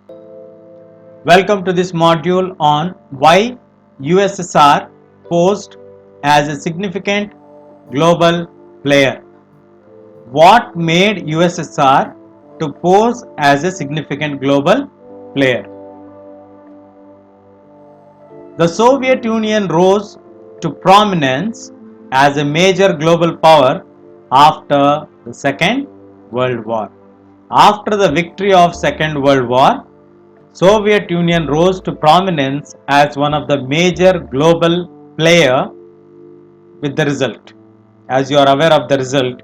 Welcome to this module on why USSR posed as a significant global player. What made USSR to pose as a significant global player? The Soviet Union rose to prominence as a major global power after the Second World War. After the victory of Second World War, Soviet Union rose to prominence as one of the major global player with the result. As you are aware of the result,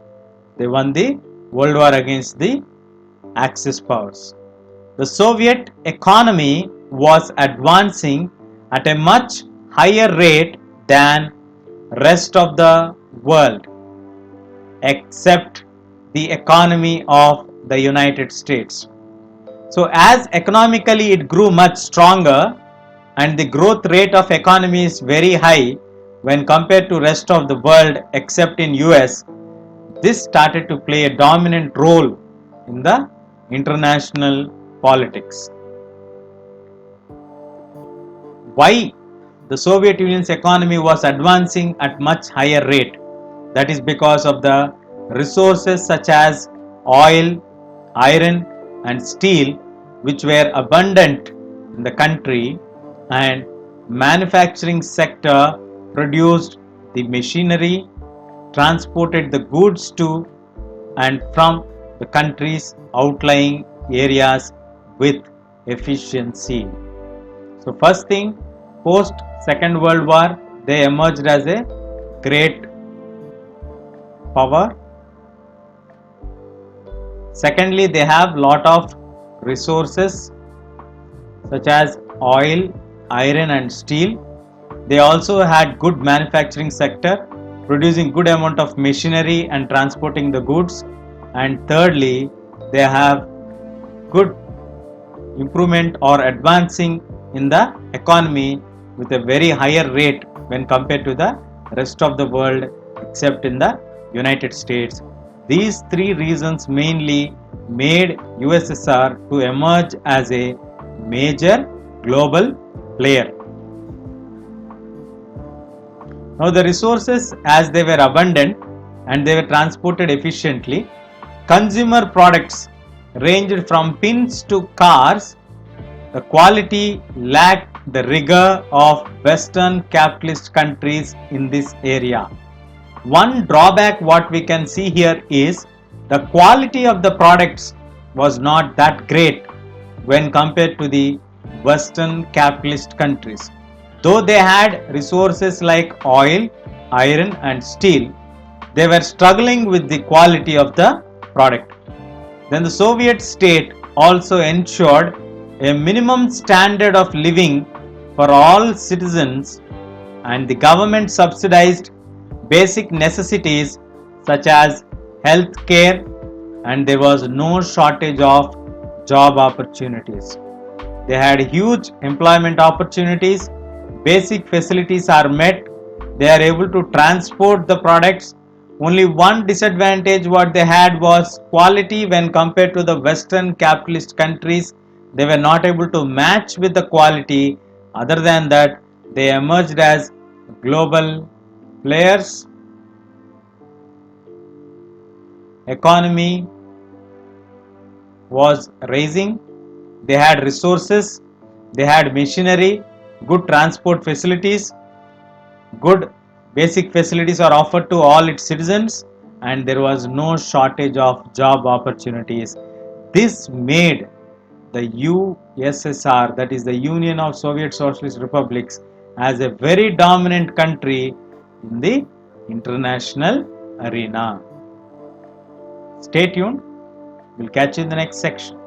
they won the World War against the Axis powers. The Soviet economy was advancing at a much higher rate than rest of the world except the economy of the United States. So as economically it grew much stronger and the growth rate of economy is very high when compared to rest of the world except in US, this started to play a dominant role in the international politics. Why the Soviet Union's economy was advancing at much higher rate? That is because of the resources such as oil, iron and steel which were abundant in the country, and manufacturing sector produced the machinery, transported the goods to and from the country's outlying areas with efficiency. So first thing, post Second World War, they emerged as a great power. Secondly, they have lot of resources such as oil, iron and steel. They also had good manufacturing sector, producing good amount of machinery and transporting the goods. And thirdly, they have good improvement or advancing in the economy with a very higher rate when compared to the rest of the world except in the United States. These three reasons mainly made USSR to emerge as a major global player. Now the resources, as they were abundant and they were transported efficiently, consumer products ranged from pins to cars. The quality lacked the rigor of Western capitalist countries in this area. One drawback what we can see here is the quality of the products was not that great when compared to the Western capitalist countries. Though they had resources like oil, iron and steel, they were struggling with the quality of the product. Then the Soviet state also ensured a minimum standard of living for all citizens, and the government subsidized basic necessities such as health care, and there was no shortage of job opportunities. They had huge employment opportunities, basic facilities are met, they are able to transport the products. Only one disadvantage what they had was quality when compared to the Western capitalist countries. They were not able to match with the quality. Other than that, they emerged as global players. Economy was rising. They had resources, they had machinery, good transport facilities, good basic facilities are offered to all its citizens, and there was no shortage of job opportunities. This made the USSR, that is the Union of Soviet Socialist Republics, as a very dominant country in the international arena. Stay tuned, we'll catch you in the next section.